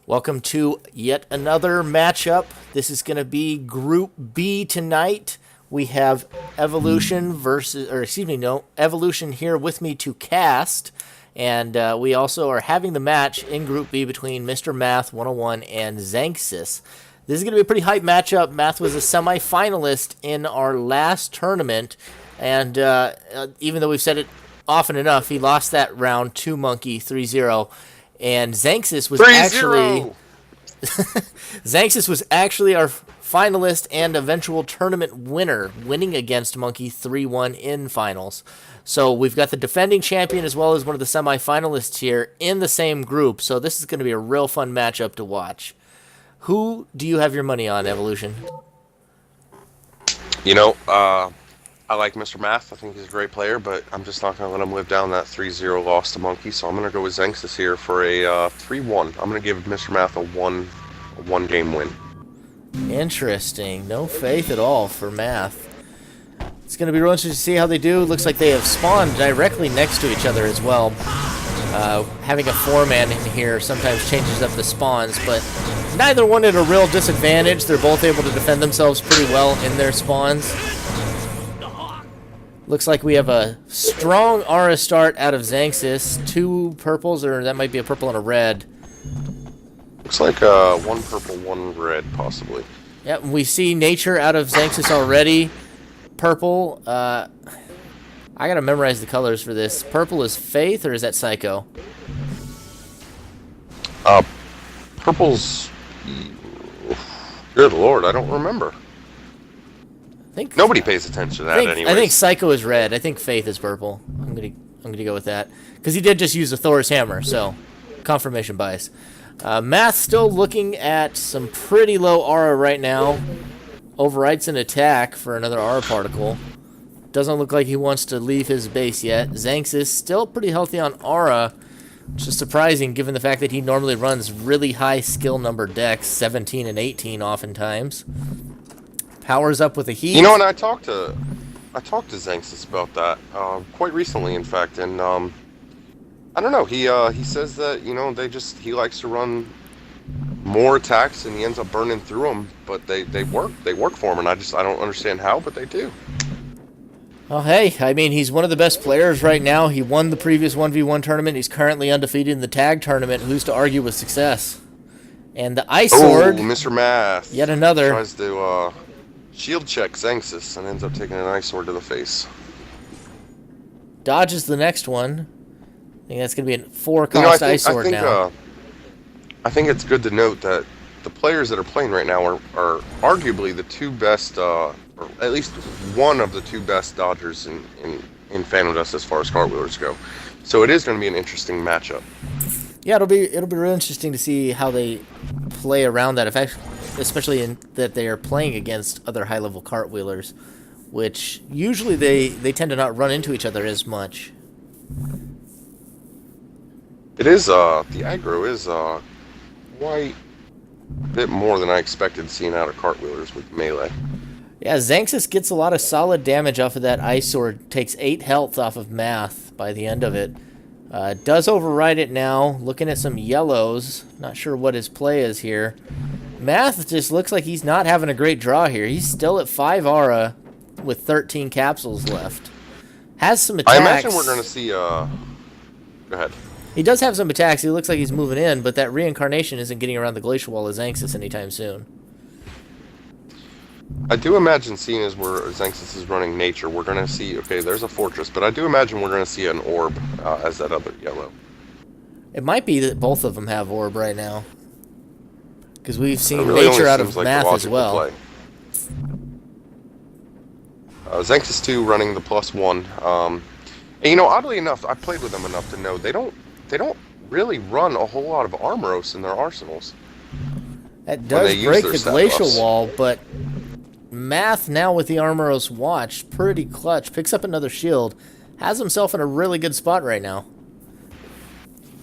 Welcome to yet another matchup. This is going to be Group B tonight. We have Evolution Evolution here with me to cast. And we also are having the match in Group B between MrMath101 and Xanxus. This is going to be a pretty hype matchup. Math was a semi-finalist in our last tournament. And even though we've said it often enough, he lost that round to Monkey 3-0. And Xanxus was 3-0. Xanxus was actually our finalist and eventual tournament winner, winning against Monkey 3-1 in finals. So we've got the defending champion as well as one of the semi-finalists here in the same group. So this is going to be a real fun matchup to watch. Who do you have your money on, Evolution? You know, I like Mr. Math. I think he's a great player, but I'm just not going to let him live down that 3-0 loss to Monkey, so I'm going to go with Xanxus here for a 3-1. I'm going to give Mr. Math a one-game win. Interesting. No faith at all for Math. It's going to be real interesting to see how they do. Looks like they have spawned directly next to each other as well. Having a 4-man in here sometimes changes up the spawns, but neither one at a real disadvantage. They're both able to defend themselves pretty well in their spawns. Looks like we have a strong aura start out of Xanxus. 2 purples, or that might be a purple and a red. Looks like 1 purple, 1 red, possibly. Yep, we see nature out of Xanxus already. Purple, I gotta memorize the colors for this. Purple is Faith, or is that Psycho? Purple's... Good lord, I don't remember. Nobody pays attention to that anyways. I think Psycho is red. I think Faith is purple. I'm gonna go with that. Because he did just use a Thor's hammer, so confirmation bias. Math still looking at some pretty low aura right now. Overwrites an attack for another aura particle. Doesn't look like he wants to leave his base yet. Xanxus still pretty healthy on aura, which is surprising given the fact that he normally runs really high skill number decks, 17 and 18 oftentimes. Powers up with a heat. You know, and I talked to Xanxus about that quite recently, in fact, and I don't know. He says that he likes to run more attacks, and he ends up burning through them. But they work for him, and I don't understand how, but they do. Well, hey, I mean, he's one of the best players right now. He won the previous 1v1 tournament. He's currently undefeated in the tag tournament. Who's to argue with success? And the Ice Sword. Oh, Mr. Math. Yet another. Tries to shield check Xanxus and ends up taking an Ice Sword to the face. Dodges the next one. I think that's going to be a 4-cost Ice Sword now. I think it's good to note that the players that are playing right now are arguably the 2 best, or at least one of the 2 best dodgers in Phantom Dust as far as cartwheelers go. So it is going to be an interesting matchup. Yeah, it'll be really interesting to see how they play around that effect, especially in that they are playing against other high-level cartwheelers, which usually they tend to not run into each other as much. It is, the aggro is, quite a bit more than I expected seeing out of cartwheelers with melee. Yeah, Xanxus gets a lot of solid damage off of that Ice Sword, takes 8 health off of Math by the end of it. Does override it now, looking at some yellows, not sure what his play is here. Math just looks like he's not having a great draw here. He's still at 5 aura with 13 capsules left. Has some attacks. I imagine we're going to see, go ahead. He does have some attacks. He looks like he's moving in, but that reincarnation isn't getting around the glacial wall of Xanxus anytime soon. I do imagine, seeing as where Xanxus is running nature, we're going to see, okay, there's a fortress, but I do imagine we're going to see an orb as that other yellow. It might be that both of them have orb right now. Because we've seen really nature out of like Math as well. Xanxus 2 running the +1. And, oddly enough, I played with them enough to know they don't really run a whole lot of Armoros in their arsenals. That does break the glacial wall, but Math now with the Armoros Watch, pretty clutch. Picks up another shield. Has himself in a really good spot right now.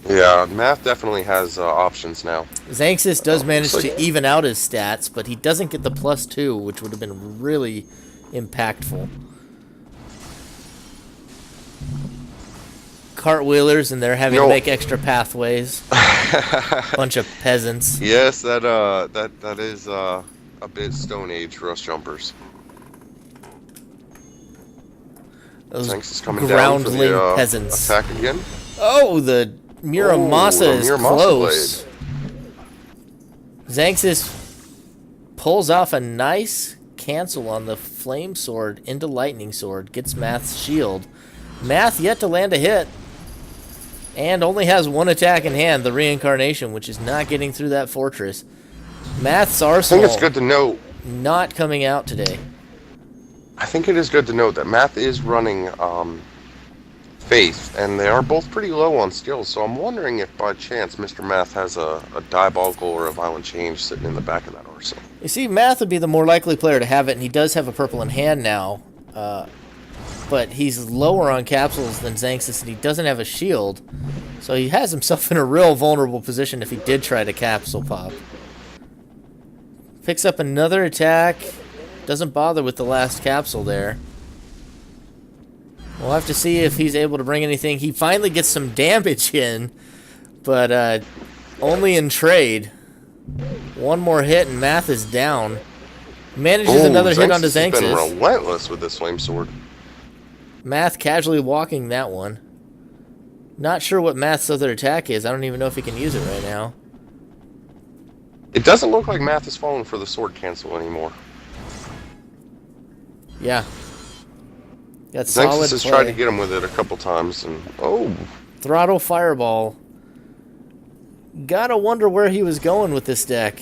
Yeah, Math definitely has options now. Xanxus does manage to even out his stats, but he doesn't get the +2, which would have been really impactful. cartwheelers and they're having to make extra pathways. Bunch of peasants. Yes, that is a bit Stone Age for us jumpers. Those Xanxus coming down for the peasants. attack again. Oh, the Muramasa is close. Xanxus pulls off a nice cancel on the Flame Sword into Lightning Sword. Gets Math's shield. Math yet to land a hit. And only has one attack in hand, the Reincarnation, which is not getting through that fortress. Math's arsenal I think it's good to note. Not coming out today. I think it is good to note that Math is running Faith, and they are both pretty low on skills, so I'm wondering if by chance Mr. Math has a Diabolical or a Violent Change sitting in the back of that arsenal. You see, Math would be the more likely player to have it, and he does have a purple in hand now. But he's lower on capsules than Xanxus, and he doesn't have a shield. So he has himself in a real vulnerable position if he did try to capsule pop. Picks up another attack. Doesn't bother with the last capsule there. We'll have to see if he's able to bring anything. He finally gets some damage in, but only in trade. One more hit and Math is down. Manages another hit onto Xanxus. He's been relentless with this Flame Sword. Math casually walking that one. Not sure what Math's other attack is. I don't even know if he can use it right now. It doesn't look like Math is falling for the sword cancel anymore. Yeah. Got solid Xanxus has tried to get him with it a couple times, and Throttle Fireball. Gotta wonder where he was going with this deck.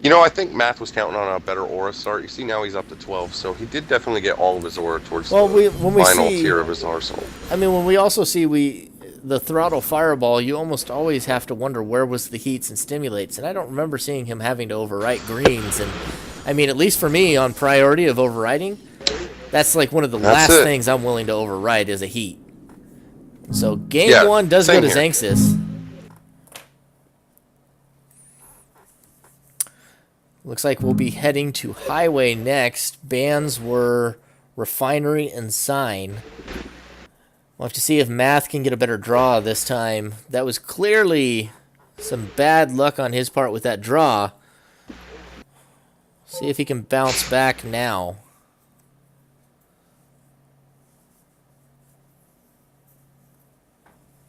You know, I think Math was counting on a better aura start. You see, now he's up to 12, so he did definitely get all of his aura towards the final tier of his arsenal. I mean, when we also see the Throttle Fireball, you almost always have to wonder where was the heats and stimulates, and I don't remember seeing him having to overwrite greens. And I mean, at least for me, on priority of overwriting, that's like one of the last things I'm willing to overwrite is a heat. So game one does go to Xanxus. Looks like we'll be heading to Highway next. Bans were Refinery and Sign. We'll have to see if Math can get a better draw this time. That was clearly some bad luck on his part with that draw. See if he can bounce back now.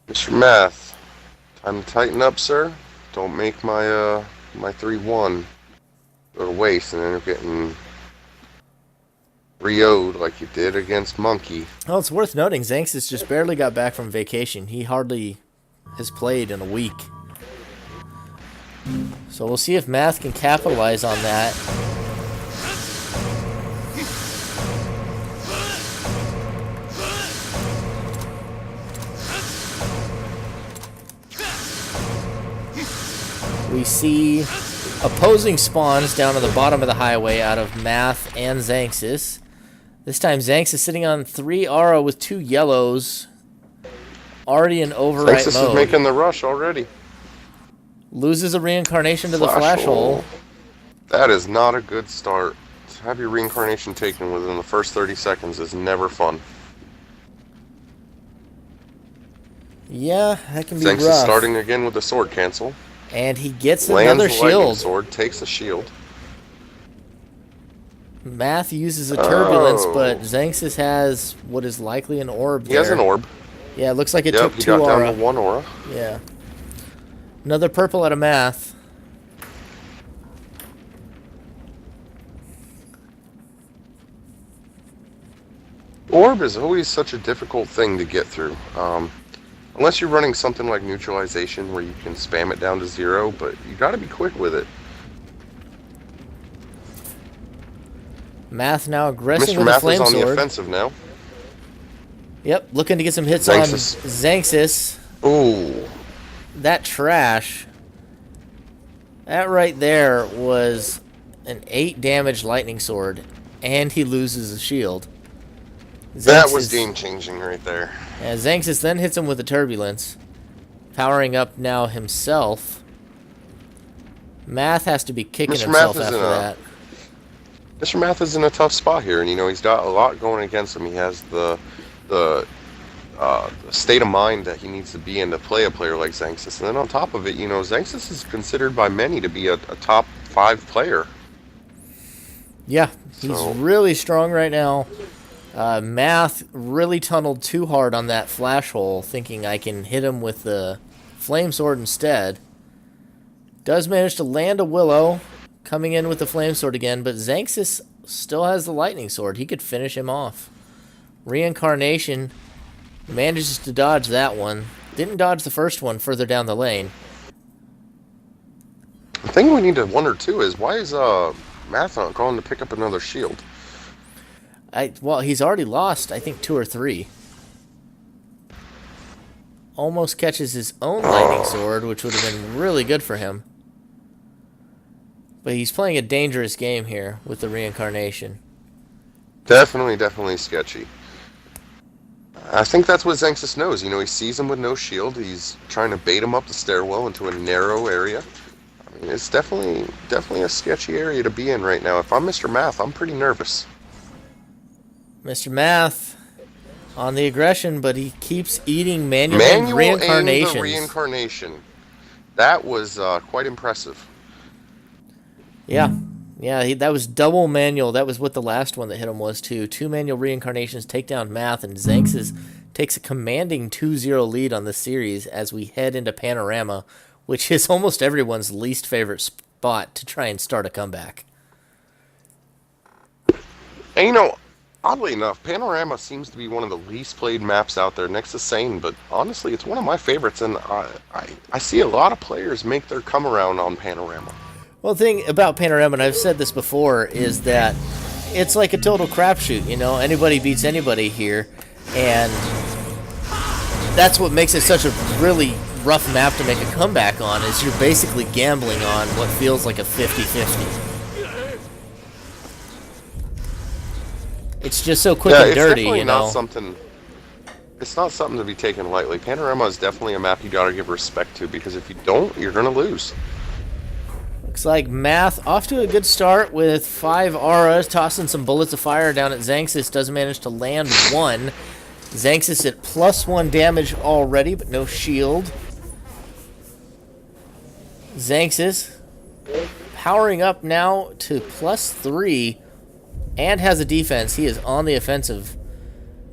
Mr. Math, time to tighten up, sir. Don't make my my 3-1 go to waste and end up getting 3-0'd like you did against Monkey. Well, it's worth noting Xanxus just barely got back from vacation. He hardly has played in a week. So we'll see if Math can capitalize on that. We see opposing spawns down on the bottom of the highway out of Math and Xanxus. This time Xanxus sitting on 3 aura with 2 yellows. Already in overwrite mode. Xanxus is making the rush already. Loses a reincarnation to the flash hole. That is not a good start. To have your reincarnation taken within the first 30 seconds is never fun. Yeah, that can be rough. rough. Starting again with the sword cancel. And he gets another shield. Sword takes a shield. Math uses a turbulence, but Xanxus has what is likely an orb. He has an orb. Yeah, it looks like it took 2 aura. He got down to 1 aura. Yeah. Another purple out of Math. Orb is always such a difficult thing to get through. Unless you're running something like neutralization where you can spam it down to 0, but you gotta be quick with it. Math now aggressive with Math the flame sword. is on the offensive now. Yep, looking to get some hits on Xanxus. Ooh. That trash. That right there was an 8 damage lightning sword, and he loses a shield. That was game-changing right there. Yeah, Xanxus then hits him with a turbulence, powering up now himself. Math has to be kicking himself after that. Mr. Math is in a tough spot here, and you know he's got a lot going against him. He has the the state of mind that he needs to be in to play a player like Xanxus. And then on top of it, you know, Xanxus is considered by many to be a top 5 player. Yeah, he's So, really strong right now. Math really tunneled too hard on that flash hole, thinking I can hit him with the flame sword instead. Does manage to land a willow, coming in with the flame sword again, but Xanxus still has the lightning sword. He could finish him off. Reincarnation manages to dodge that one. Didn't dodge the first one further down the lane. the thing we need to wonder too is why is Math not going to pick up another shield? Well, he's already lost, I think, 2 or 3. Almost catches his own lightning sword, which would have been really good for him. But he's playing a dangerous game here with the reincarnation. Definitely sketchy. I think that's what Xanxus knows. You know, he sees him with no shield. He's trying to bait him up the stairwell into a narrow area. I mean, it's definitely a sketchy area to be in right now. If I'm Mr. Math, I'm pretty nervous. Mr. Math on the aggression, but he keeps eating manual Reincarnations. reincarnations. The reincarnation. That was quite impressive. Yeah. Yeah, that was double manual. That was what the last one that hit him was, too. 2 manual reincarnations take down Math, and Xanxus takes a commanding 2-0 lead on the series as we head into Panorama, which is almost everyone's least favorite spot to try and start a comeback. And you know, oddly enough, Panorama seems to be one of the least played maps out there next to Sane, but honestly, it's one of my favorites, and I see a lot of players make their come around on Panorama. Well, the thing about Panorama, and I've said this before, is that it's like a total crapshoot, you know? Anybody beats anybody here, and that's what makes it such a really rough map to make a comeback on, is you're basically gambling on what feels like a 50-50. It's just so quick and dirty, you know? It's not something to be taken lightly. Panorama is definitely a map you gotta give respect to, because if you don't, you're gonna lose. Looks like Math off to a good start with 5 auras, tossing some bullets of fire down at Xanxus. Does manage to land 1. Xanxus at +1 damage already, but no shield. Xanxus powering up now to +3 and has a defense. He is on the offensive.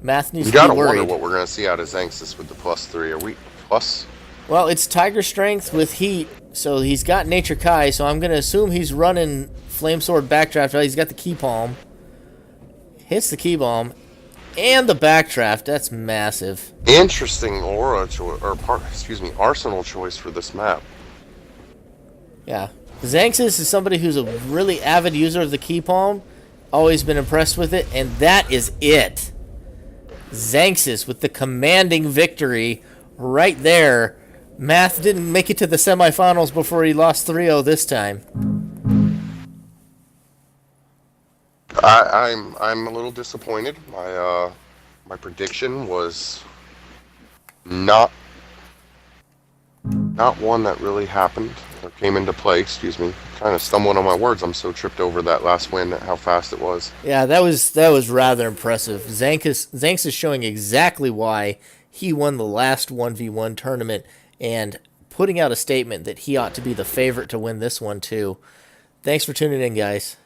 Math needs to be worried. You gotta wonder what we're gonna see out of Xanxus with the +3. Are we plus? Well, it's Tiger Strength with Heat, so he's got Nature Kai, so I'm going to assume he's running Flame Sword Backdraft. He's got the Key Palm. Hits the Key Bomb. And the Backdraft. That's massive. Interesting arsenal choice for this map. Yeah. Xanxus is somebody who's a really avid user of the Key Palm. Always been impressed with it, and that is it. Xanxus with the commanding victory right there. Math didn't make it to the semifinals before he lost 3-0 this time. I'm a little disappointed. My prediction was not one that really happened or came into play. Excuse me, kind of stumbling on my words. I'm so tripped over that last win, how fast it was. Yeah, that was rather impressive. Xanxus is showing exactly why he won the last 1v1 tournament and putting out a statement that he ought to be the favorite to win this one too. Thanks for tuning in, guys.